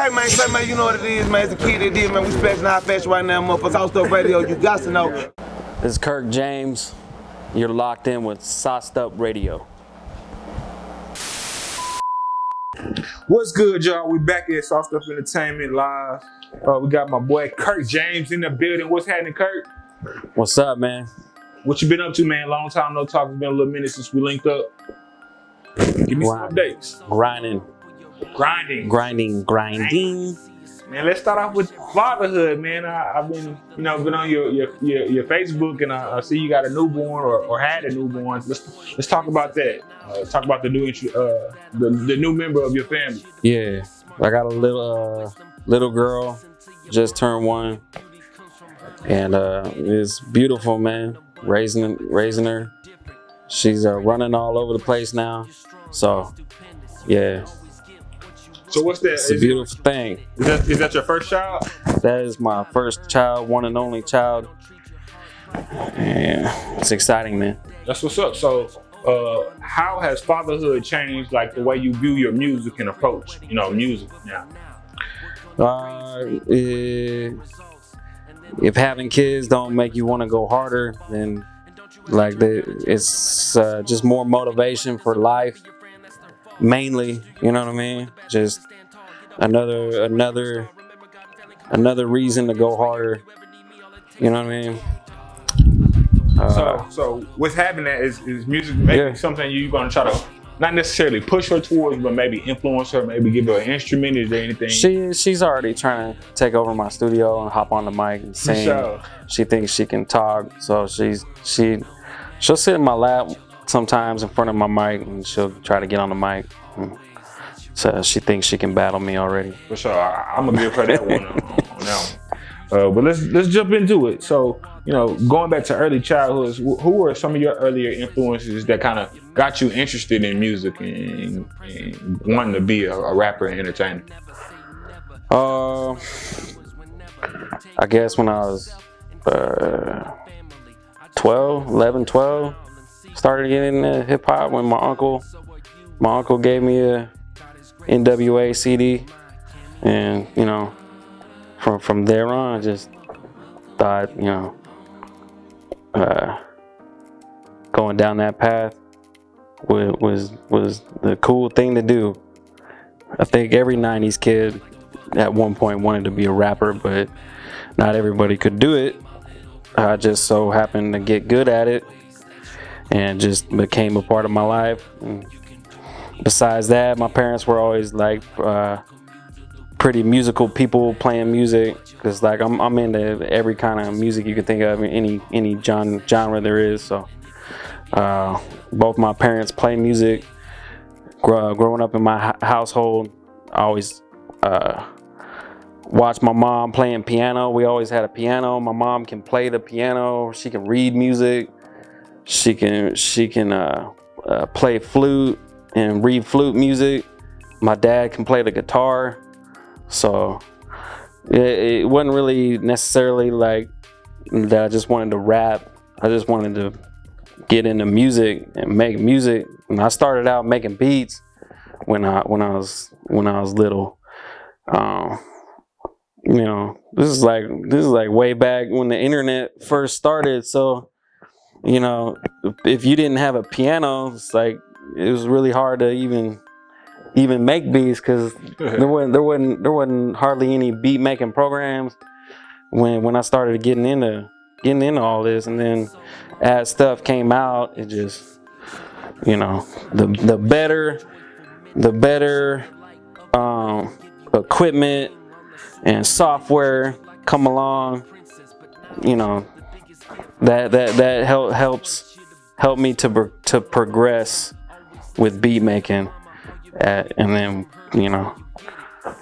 Hey, man, say, man, you know what it is, man. It's a kid that did, man. We splashing our fashion right now, motherfuckers. House Stuff Radio, you got to know. This is Kirk James. You're locked in with Sauced Up Radio. What's good, y'all? We back at Sauced Up Entertainment Live. We got my boy Kirk James in the building. What's happening, Kirk? What's up, man? What you been up to, man? Long time no talk. It's been a little minute since we linked up. Give me some updates. Grinding. Man, let's start off with fatherhood, man. I've been, been on your Facebook, and I see you got a newborn or had a newborn. Let's talk about that. Talk about the new member of your family. Yeah, I got a little girl, just turned 1, and it's beautiful, man. Raising her. She's running all over the place now. So, yeah. So what's that? It's a beautiful thing. Is that your first child? That is my first child, one and only child. And it's exciting, man. That's what's up. So, how has fatherhood changed, like, the way you view your music and approach, music now? If having kids don't make you want to go harder, then it's just more motivation for life. Mainly, you know what I mean? Just another reason to go harder. You know what I mean? So what's happening is music maybe something you're gonna try to not necessarily push her towards, but maybe influence her, maybe give her an instrument? Is there anything? She's already trying to take over my studio and hop on the mic and sing. Sure. She thinks she can talk, so she'll sit in my lap sometimes in front of my mic, and she'll try to get on the mic. So she thinks she can battle me already. For sure, I'm gonna give her that one on that one. But let's jump into it. So, going back to early childhoods, who were some of your earlier influences that kind of got you interested in music and wanting to be a rapper and entertainer? I guess when I was 12, started getting into hip hop when my uncle gave me a NWA CD, and from there on, I just thought going down that path was the cool thing to do. I think every 90s kid at one point wanted to be a rapper, but not everybody could do it. I just so happened to get good at it, and just became a part of my life. And besides that, my parents were always like pretty musical people, playing music, because like I'm into every kind of music you can think of, any genre there is. So both my parents play music. Growing up in my household, I always watched my mom playing piano. We always had a piano. My mom can play the piano. She can read music. She can play flute and read flute music. My dad can play the guitar. So it wasn't really necessarily like that I just wanted to rap. I just wanted to get into music and make music. And I started out making beats when I was little. This is like way back when the internet first started. So if you didn't have a piano, it's like it was really hard to even make beats, because there wasn't hardly any beat making programs when I started getting into all this. And then as stuff came out, it just the better equipment and software come along, that helped me to progress with beat making, and then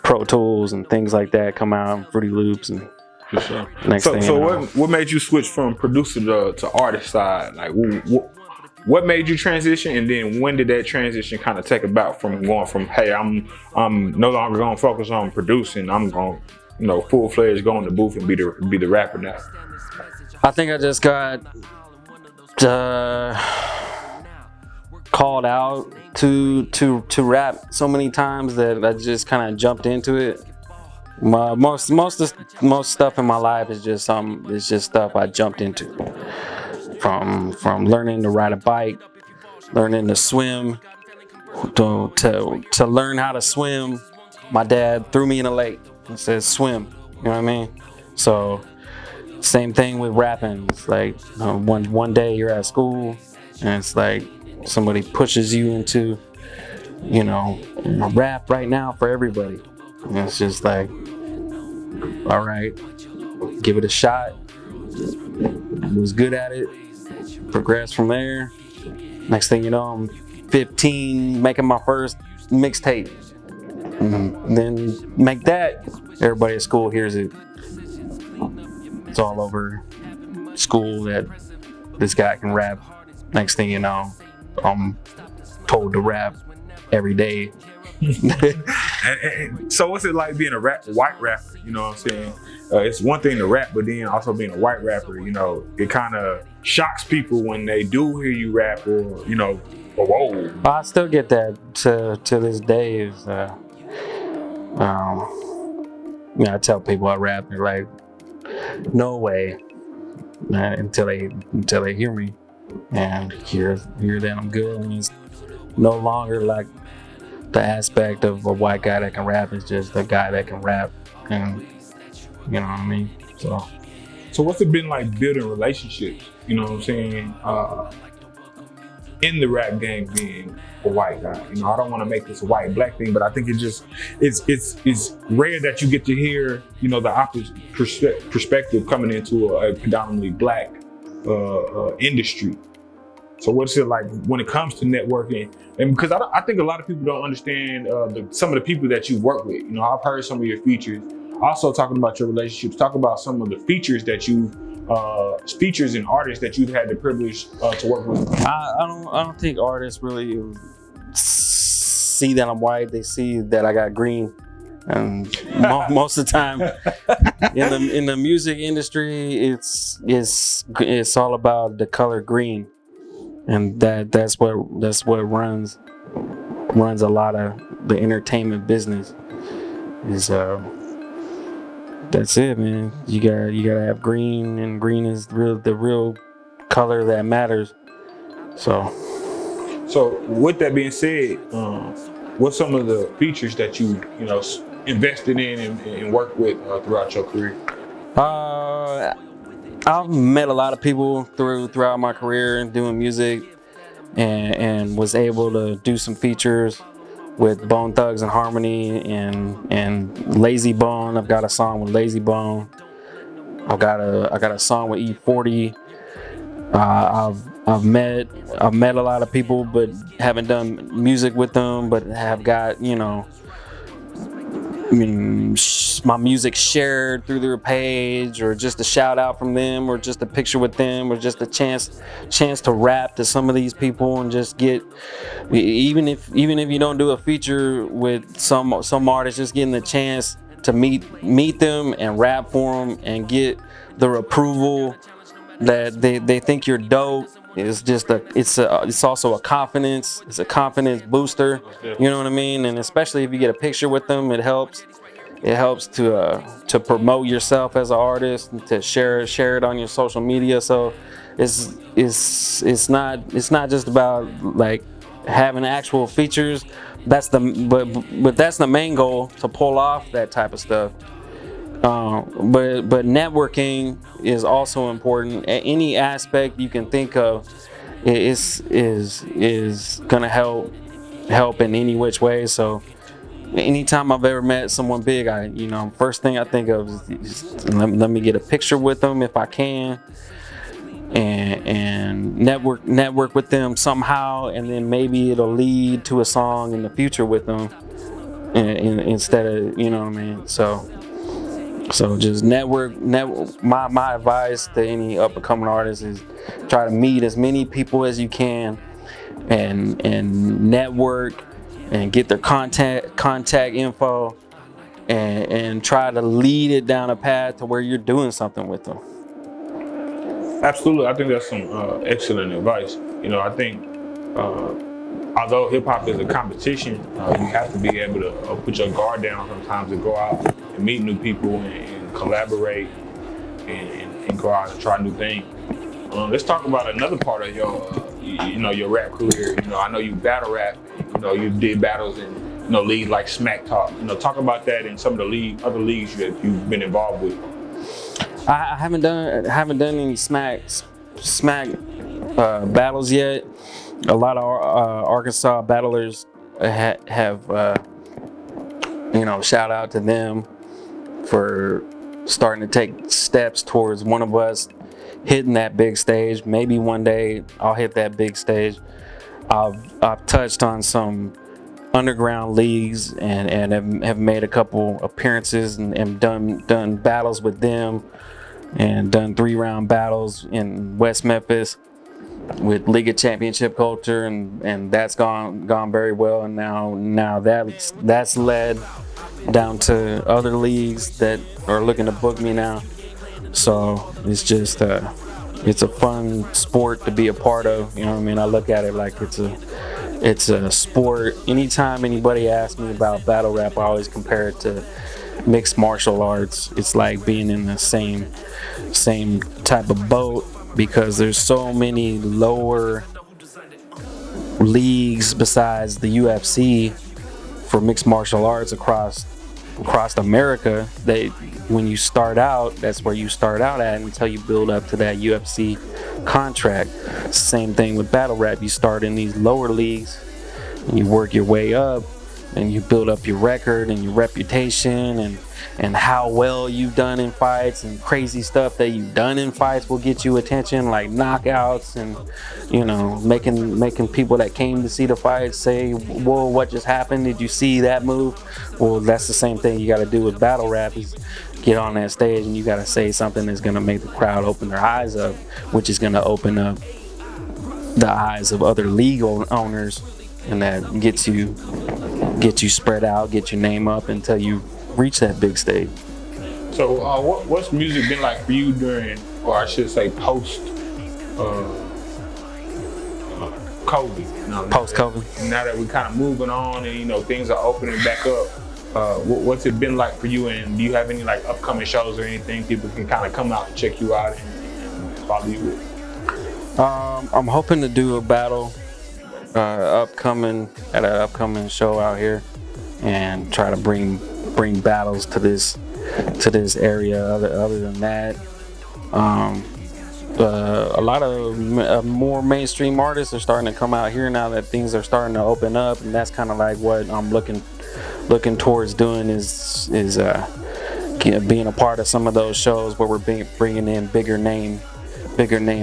Pro Tools and things like that come out, Fruity Loops, and what made you switch from producer to artist side? Like, what made you transition, and then when did that transition kind of take about from going from, hey, I'm no longer gonna focus on producing, I'm gonna full-fledged go in the booth and be the rapper now? I think I just got called out to rap so many times that I just kind of jumped into it. Most stuff in my life is just stuff I jumped into. From learning to ride a bike, learning to swim, to learn how to swim. My dad threw me in a lake and said swim. You know what I mean? So same thing with rapping. It's like one day you're at school and it's like somebody pushes you into, rap right now for everybody. And it's just like, all right, give it a shot. Was good at it. Progressed from there. Next thing you know, I'm 15, making my first mixtape. And then make that. Everybody at school hears it. It's all over school that this guy can rap. Next thing you know, I'm told to rap every day. and so what's it like being a white rapper? You know what I'm saying? It's one thing to rap, but then also being a white rapper, it kind of shocks people when they do hear you rap or, whoa. I still get that to this day. I tell people I rap, they're like, no way, until they hear me and hear that I'm good. And it's no longer like the aspect of a white guy that can rap. It's just a guy that can rap, and you know what I mean. So what's it been like building relationships? You know what I'm saying? In the rap game, being a white guy. I don't want to make this a white and black thing, but I think it's rare that you get to hear, the opposite perspective coming into a predominantly black industry. So what's it like when it comes to networking? And because I think a lot of people don't understand some of the people that you work with. I've heard some of your features. Also talking about your relationships, talk about some of the features that features and artists that you've had the privilege to work with. I don't think artists really see that I'm white. They see that I got green, and most of the time in the music industry, it's all about the color green, and that's what runs a lot of the entertainment business. That's it, man. You gotta have green, and green is the real color that matters. So with that being said, what's some of the features that you invested in and worked with throughout your career? I've met a lot of people throughout my career doing music, and was able to do some features with Bone Thugs and Harmony and Lazy Bone. I've got a song with Lazy Bone. I got a song with E40. I've met a lot of people, but haven't done music with them. But have got my music shared through their page, or just a shout out from them, or just a picture with them, or just a chance to rap to some of these people, and just get, even if you don't do a feature with some artists, just getting the chance to meet them and rap for them and get their approval that they think you're dope. It's also a confidence. It's a confidence booster. You know what I mean? And especially if you get a picture with them, it helps. It helps to promote yourself as an artist, and to share it on your social media. So it's not just about like having actual features. But that's the main goal, to pull off that type of stuff. But networking is also important. At any aspect you can think of is gonna help in any which way. So anytime I've ever met someone big, first thing I think of is let me get a picture with them if I can, and network with them somehow, and then maybe it'll lead to a song in the future with them, instead of, you know what I mean. So just network. My advice to any up and coming artist is try to meet as many people as you can, and network, and get their contact info, and try to lead it down a path to where you're doing something with them. Absolutely, I think that's some excellent advice. I think although hip hop is a competition, you have to be able to put your guard down sometimes and go out and meet new people and collaborate and go out and try new things. Let's talk about another part of your rap career. I know you battle rap. You did battles in leagues like Smack Talk. Talk about that and some of the other leagues that you've been involved with. I haven't done any smack battles yet. A lot of Arkansas battlers have shout out to them for starting to take steps towards one of us hitting that big stage. Maybe one day I'll hit that big stage. I've touched on some underground leagues and have made a couple appearances and done battles with them, and done 3-round battles in West Memphis with League of Championship culture, and that's gone very well. And now that's led down to other leagues that are looking to book me now. So it's just it's a fun sport to be a part of. I look at it like it's a sport. Anytime anybody asks me about battle rap, I always compare it to mixed martial arts. It's like being in the same type of boat, because there's so many lower leagues besides the UFC for mixed martial arts across America. When you start out, that's where you start out at until you build up to that UFC contract. Same thing with battle rap. You start in these lower leagues and you work your way up, and you build up your record and your reputation, and how well you've done in fights, and crazy stuff that you've done in fights will get you attention, like knockouts, and making people that came to see the fight say, whoa, what just happened? Did you see that move? Well, that's the same thing you got to do with battle rap, is get on that stage and you got to say something that's going to make the crowd open their eyes up, which is going to open up the eyes of other league owners, and that gets you spread out, get your name up until you reach that big stage. So what's music been like for you during, or I should say post COVID? Post COVID. Now that we're kind of moving on and things are opening back up, what's it been like for you? And do you have any like upcoming shows or anything people can kind of come out and check you out and follow you with? I'm hoping to do a battle at an upcoming show out here, and try to bring battles to this area. Other than that, a lot of more mainstream artists are starting to come out here now that things are starting to open up, and that's kind of like what I'm looking towards doing is being a part of some of those shows where we're bringing in bigger name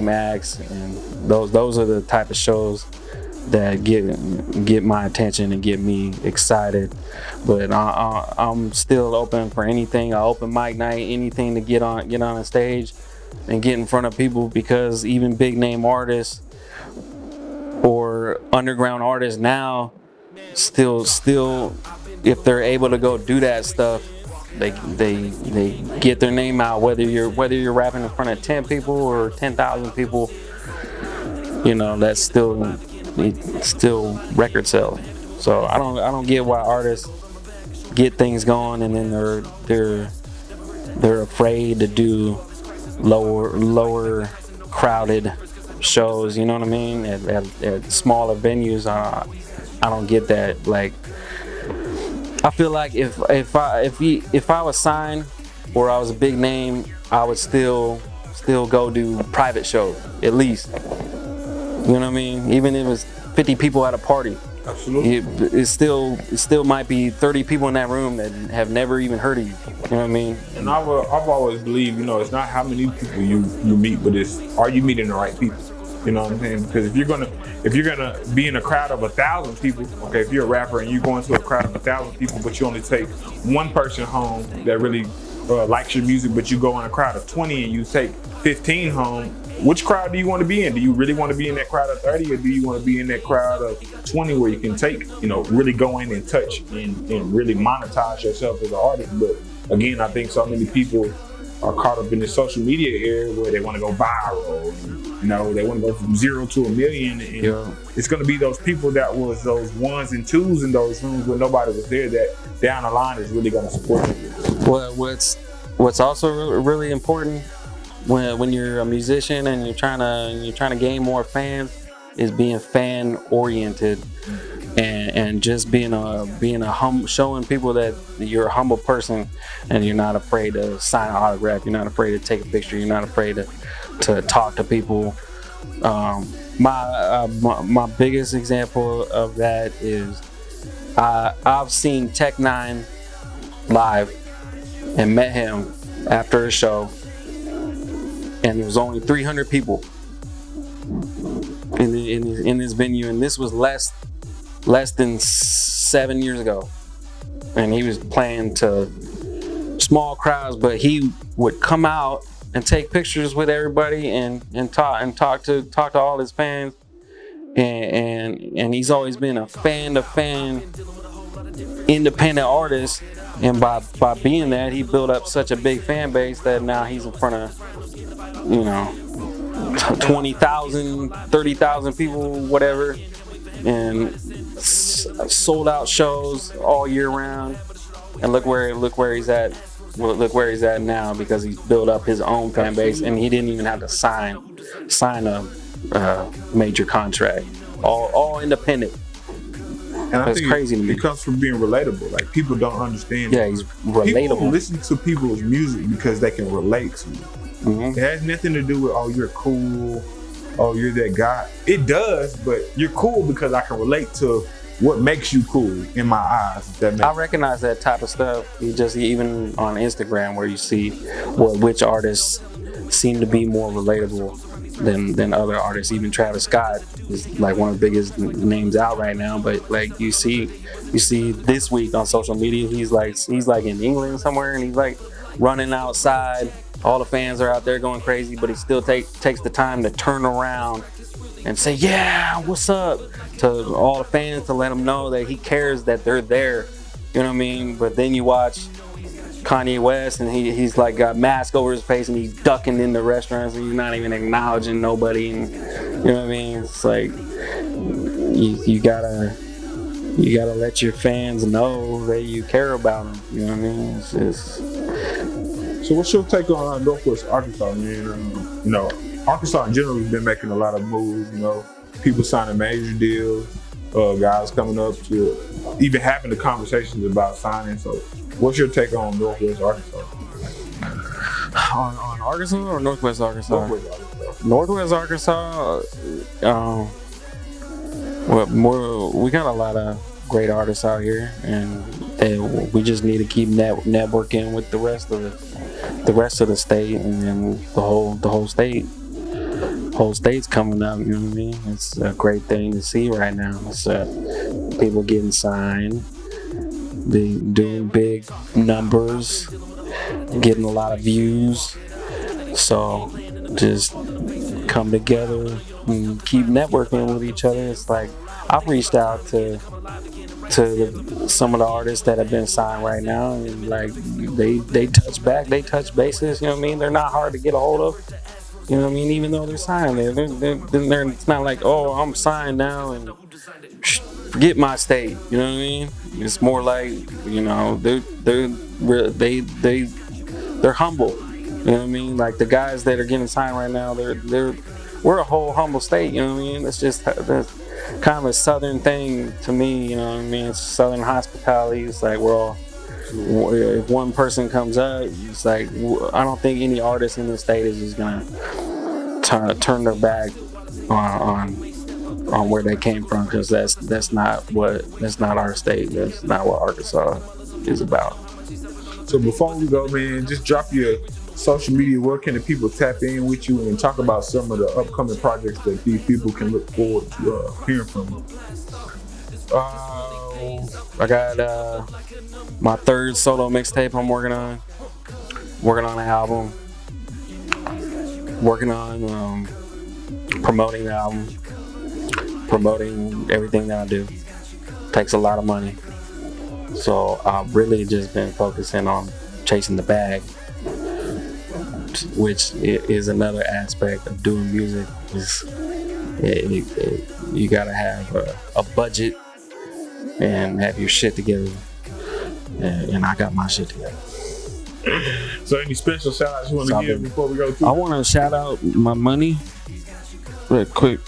acts, and those are the type of shows that get my attention and get me excited. But I'm still open for anything, an open mic night, anything to get on a stage and get in front of people, because even big name artists or underground artists now still if they're able to go do that stuff, they get their name out, whether you're rapping in front of 10 people or 10,000 people. That's still record sales. So I don't get why artists get things going and then they're afraid to do lower crowded shows. You know what I mean? At smaller venues. I don't get that. Like, I feel like if I was signed or I was a big name, I would still go do private shows at least. You know what I mean? Even if it's 50 people at a party. Absolutely. It still might be 30 people in that room that have never even heard of you. You know what I mean? And I've always believed, it's not how many people you meet, but it's, are you meeting the right people? You know what I'm saying? Because if you're gonna be in a crowd of 1,000 people, okay, if you're a rapper and you go into a crowd of 1,000 people, but you only take one person home that really likes your music, but you go in a crowd of 20 and you take 15 home, which crowd do you want to be in? Do you really want to be in that crowd of 30, or do you want to be in that crowd of 20 where you can take, really go in and touch and really monetize yourself as an artist? But again, I think so many people are caught up in the social media era where they want to go viral. You know, they want to go from 0 to 1 million, and it's going to be those people that was those ones and twos in those rooms where nobody was there that down the line is really going to support you. Well, what's also really important when you're a musician and you're trying to gain more fans is being fan oriented and just being a humble, showing people that you're a humble person and you're not afraid to sign an autograph, you're not afraid to take a picture, you're not afraid to talk to people. My biggest example of that is I've seen Tech 9 live and met him after a show, and there was only 300 people in this venue, and this was less than 7 years ago, and he was playing to small crowds, but he would come out and take pictures with everybody and talk to all his fans, and he's always been a fan independent artist, and by being that, he built up such a big fan base that now he's in front of 20,000, 30,000 people, whatever, and sold out shows all year round. And look where he's at. Look where he's at now, because he's built up his own fan base, and he didn't even have to sign a major contract. All independent. And I think crazy to me. It comes from being relatable. Like, people don't understand. Yeah, he's relatable. People listen to people's music because they can relate to you. It has nothing to do with, oh, you're cool, oh, you're that guy. It does, but you're cool because I can relate to what makes you cool in my eyes. I recognize that type of stuff. Even on Instagram, where you see which artists seem to be more relatable than other artists. Even Travis Scott is like one of the biggest names out right now, but like you see this week on social media, he's like in England somewhere, and he's like running outside. All the fans are out there going crazy, but he still takes the time to turn around and say, "Yeah, what's up?" to all the fans, to let them know that he cares, that they're there. You know what I mean? But then you watch Kanye West, and he's like got mask over his face, and he's ducking in the restaurants, and he's not even acknowledging nobody. And you know what I mean? It's like you gotta let your fans know that you care about them. You know what I mean? It's just... So what's your take on Northwest Arkansas, man? Arkansas in general has been making a lot of moves. People signing major deals, guys coming up to even having the conversations about signing. So what's your take on Northwest Arkansas? On Arkansas or Northwest Arkansas? Northwest Arkansas. We got a lot of great artists out here, and we just need to keep networking with the rest of the state, and then the whole state. Whole state's coming up, you know what I mean? It's a great thing to see right now. It's people getting signed, doing big numbers, getting a lot of views. So just come together and keep networking with each other. It's like I've reached out to some of the artists that have been signed right now, and like they touch bases. You know what I mean? They're not hard to get a hold of. You know what I mean? Even though they're signed, it's not like, oh, I'm signed now and forget my state. You know what I mean? It's more like, they're humble. You know what I mean? Like the guys that are getting signed right now, we're a whole humble state. You know what I mean? It's just that's kind of a southern thing to me. You know what I mean? It's southern hospitality. It's like if one person comes up, it's like I don't think any artist in the state is just gonna turn their back on where they came from, because that's not our state. That's not what Arkansas is about. So before we go, man, just drop your social media. Where can the people tap in with you and talk about some of the upcoming projects that these people can look forward to hearing from you? I got my third solo mixtape I'm working on an album, working on promoting the album, promoting everything that I do. Takes a lot of money, so I've really just been focusing on chasing the bag. which is another aspect of doing music. You gotta have a budget and have your shit together, and I got my shit together. So any special shout outs you want to give before we go through? I want to shout out my money real quick.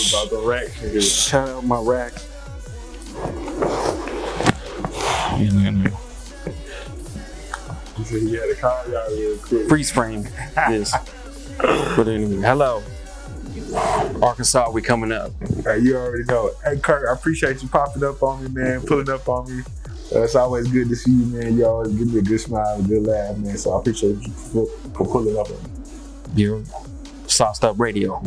About the rack. Shout out my rack. You said you had to call y'all real quick. Freeze frame this. But anyway, hello. Arkansas, we coming up. Hey, you already know it. Hey, Kirk, I appreciate you popping up on me, man, pulling up on me. It's always good to see you, man. You always give me a good smile, a good laugh, man. So I appreciate you for pulling up on me. You're Sauced Up Radio.